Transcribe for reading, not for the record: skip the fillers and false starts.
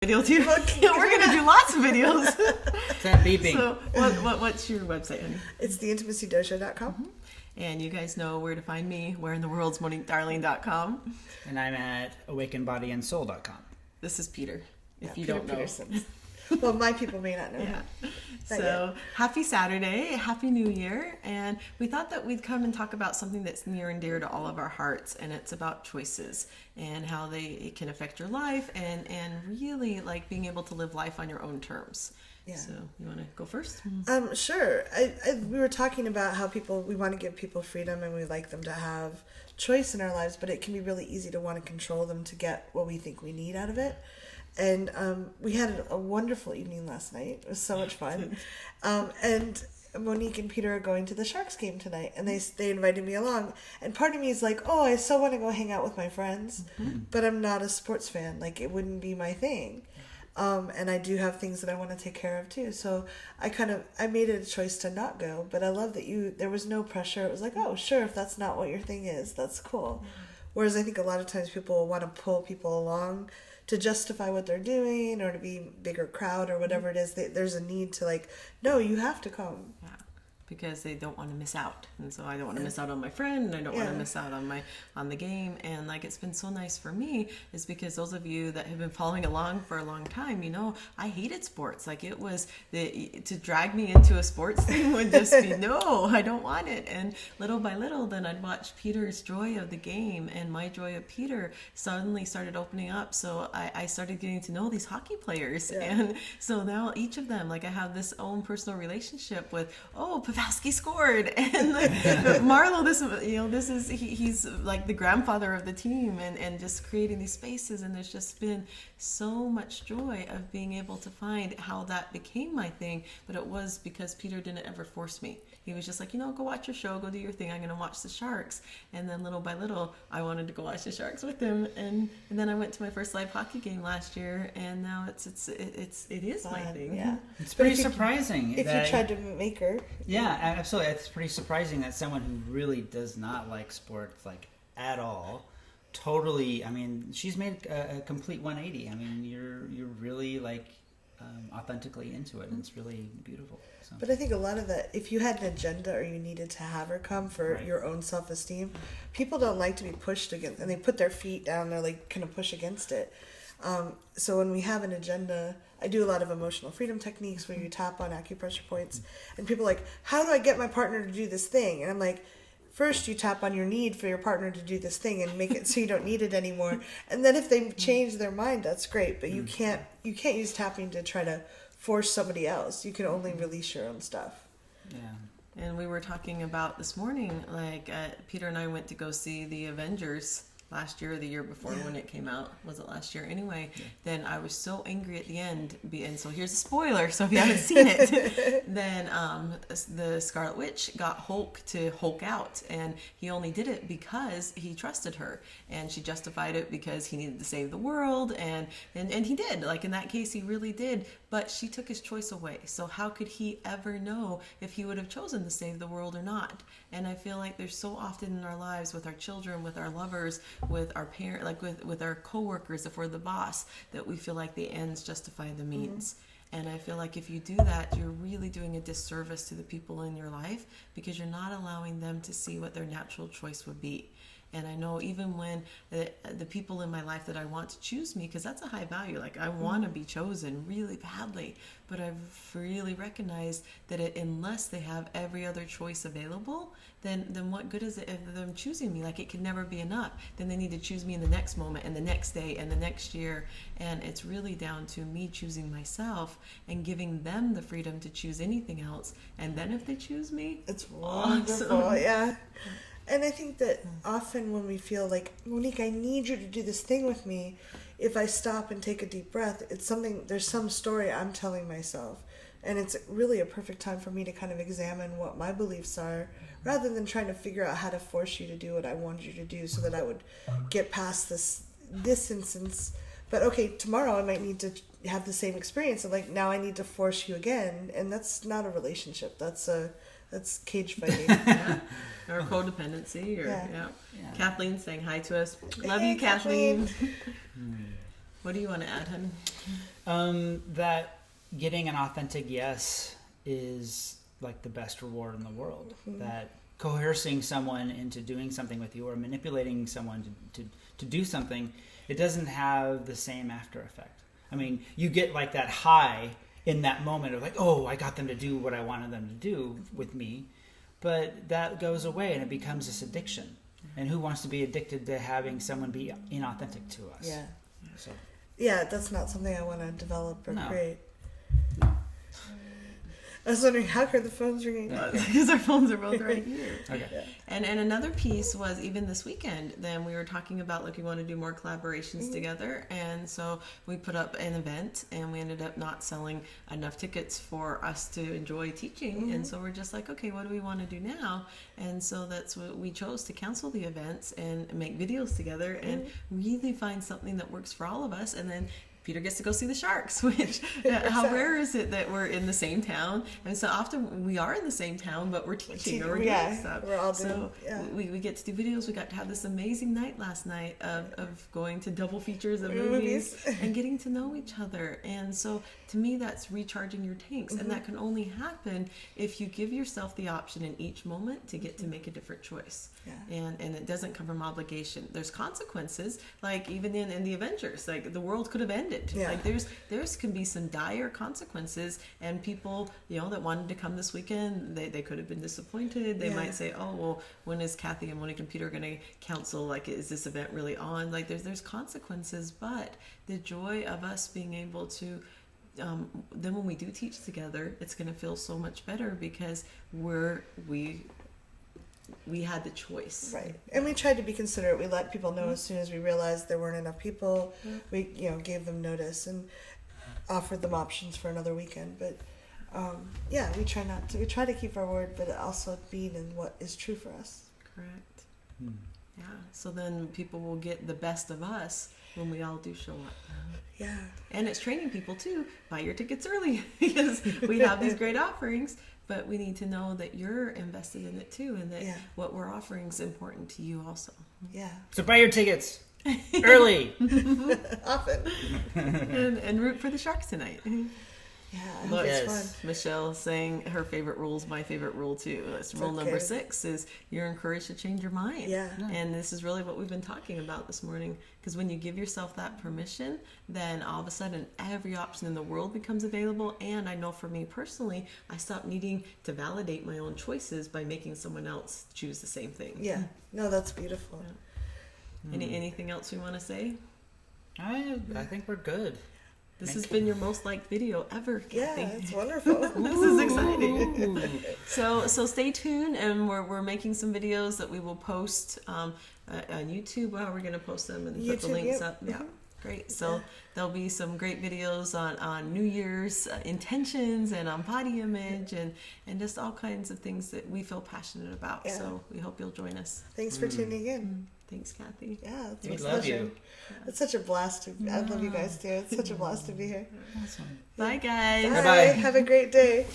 video too. We're going to do lots of videos. It's that beeping. So what's your website, honey? It's theintimacydojo.com. Mm-hmm. And you guys know where to find me. Where in the world's MoniqueDarling.com. And I'm at awakenbodyandsoul.com. This is Peter, if you Peter don't know. Peterson. Well, my people may not know him. So happy Saturday, happy New Year. And we thought that we'd come and talk about something that's near and dear to all of our hearts. And it's about choices and how it can affect your life and really like being able to live life on your own terms. Yeah. So you want to go first? Sure. We were talking about how we want to give people freedom and we like them to have choice in our lives, but it can be really easy to want to control them to get what we think we need out of it. And we had a wonderful evening last night. It was so much fun. And Monique and Peter are going to the Sharks game tonight, and they invited me along. And part of me is like, oh, I so want to go hang out with my friends, but I'm not a sports fan. Like, it wouldn't be my thing. And I do have things that I want to take care of too. So I made it a choice to not go, but I love that there was no pressure. It was like, oh, sure, if that's not what your thing is, that's cool. Whereas I think a lot of times people will want to pull people along to justify what they're doing or to be bigger crowd or whatever it is. There's a need to like, no, you have to come. Yeah. Because they don't want to miss out. And so I don't want to miss out on my friend, and I don't want to miss out on the game. And like, it's been so nice for me is because those of you that have been following along for a long time, you know, I hated sports. Like, it was to drag me into a sports thing would just be, no, I don't want it. And little by little, then I'd watch Peter's joy of the game and my joy of Peter suddenly started opening up. So I started getting to know these hockey players. Yeah. And so now each of them, like, I have this own personal relationship with, Pavelski scored, and like, Marlo, he's like the grandfather of the team, and just creating these spaces. And there's just been so much joy of being able to find how that became my thing. But it was because Peter didn't ever force me. He was just like, go watch your show, go do your thing. I'm going to watch the Sharks. And then little by little, I wanted to go watch the Sharks with him. And then I went to my first live hockey game last year, and now it is my thing. Yeah, it's pretty surprising. If you tried to make her. Yeah, absolutely. It's pretty surprising that someone who really does not like sports, like, at all, totally, I mean, she's made a complete 180. I mean, you're really, like, authentically into it, and it's really beautiful. So. But I think a lot of that, if you had an agenda or you needed to have her come for your own self-esteem, people don't like to be pushed against, and they put their feet down, they're like kind of push against it. So when we have an agenda, I do a lot of emotional freedom techniques where you tap on acupressure points, and people are like, how do I get my partner to do this thing? And I'm like, first you tap on your need for your partner to do this thing and make it so you don't need it anymore. And then if they change their mind, that's great. But you can't use tapping to try to force somebody else. You can only release your own stuff. Yeah. And we were talking about this morning, like, Peter and I went to go see the Avengers last year or the year before when it came out. Was it last year? Anyway, then I was so angry at the end. And so here's a spoiler. So if you haven't seen it, then the Scarlet Witch got Hulk to Hulk out. And he only did it because he trusted her. And she justified it because he needed to save the world. And he did. Like, in that case, he really did. But she took his choice away. So how could he ever know if he would have chosen to save the world or not? And I feel like there's so often in our lives with our children, with our lovers, with our parents, like with our coworkers, if we're the boss, that we feel like the ends justify the means. And I feel like if you do that, you're really doing a disservice to the people in your life, because you're not allowing them to see what their natural choice would be. And I know even when the people in my life that I want to choose me, because that's a high value, like I want to be chosen really badly, but I've really recognized that unless they have every other choice available, then what good is it of them choosing me? Like, it could never be enough. Then they need to choose me in the next moment and the next day and the next year. And it's really down to me choosing myself and giving them the freedom to choose anything else. And then if they choose me, it's wonderful. Awesome. Yeah. And I think that often when we feel like, Monique, I need you to do this thing with me, if I stop and take a deep breath, there's some story I'm telling myself. And it's really a perfect time for me to kind of examine what my beliefs are, rather than trying to figure out how to force you to do what I want you to do so that I would get past this instance. But okay, tomorrow I might need to have the same experience of like, now I need to force you again. And that's not a relationship. That's cage fighting. Yeah. Or codependency. Or Kathleen saying hi to us. Love you, Kathleen. What do you want to add, honey? That getting an authentic yes is like the best reward in the world. That coercing someone into doing something with you or manipulating someone to do something, it doesn't have the same after effect. I mean, you get like that high in that moment of like, oh, I got them to do what I wanted them to do with me. But that goes away and it becomes this addiction. And who wants to be addicted to having someone be inauthentic to us? Yeah. So. Yeah, that's not something I want to develop or No. create. No. I was wondering, how are the phones ringing? Because our phones are both right here. Okay. Yeah. And another piece was even this weekend, then we were talking about like we want to do more collaborations together. And so we put up an event and we ended up not selling enough tickets for us to enjoy teaching. And so we're just like, okay, what do we want to do now? And so that's what we chose, to cancel the events and make videos together and really find something that works for all of us. And then Peter gets to go see the Sharks, which how rare is it that we're in the same town? And so often we are in the same town, but we're teaching or we're doing stuff. We're all so we get to do videos. We got to have this amazing night last night of going to double features of movies and getting to know each other. And so to me, that's recharging your tanks. And that can only happen if you give yourself the option in each moment to get to make a different choice. Yeah. And it doesn't come from obligation. There's consequences, like even in the Avengers, like the world could have ended. Yeah. Like there's can be some dire consequences, and people, that wanted to come this weekend, they could have been disappointed. They might say, oh, well, when is Cathy and Monique and Peter going to counsel? Like, is this event really on? Like, there's consequences, but the joy of us being able to then when we do teach together, it's going to feel so much better because we had the choice. Right. And we tried to be considerate. We let people know as soon as we realized there weren't enough people. We, gave them notice and offered them options for another weekend. But we try to keep our word, but also being in what is true for us. Correct. Yeah. So then people will get the best of us when we all do show up. Yeah. And it's training people too. Buy your tickets early because we have these great offerings. But we need to know that you're invested in it too, and that what we're offering is important to you also. Yeah. So buy your tickets early. Often. and root for the Sharks tonight. Yeah. Look, It's fun. Michelle saying her favorite rule is my favorite rule too. That's rule number 6 is you're encouraged to change your mind. Yeah. And this is really what we've been talking about this morning. Because when you give yourself that permission, then all of a sudden every option in the world becomes available. And I know for me personally, I stopped needing to validate my own choices by making someone else choose the same thing. Yeah. No, that's beautiful. Yeah. Anything else we want to say? I think we're good. This has been your most liked video ever, Cathy. Yeah, it's wonderful. This is exciting. So stay tuned, and we're making some videos that we will post on YouTube. Well, we're going to post them and put the links up. Yeah, great. So there'll be some great videos on New Year's intentions and on body image and just all kinds of things that we feel passionate about. Yeah. So we hope you'll join us. Thanks for tuning in. Thanks, Cathy. Yeah, it's We a love pleasure. you. It's such a blast. I love you guys too. It's such a blast to be here. Awesome. Bye, guys. Bye. Bye-bye. Have a great day.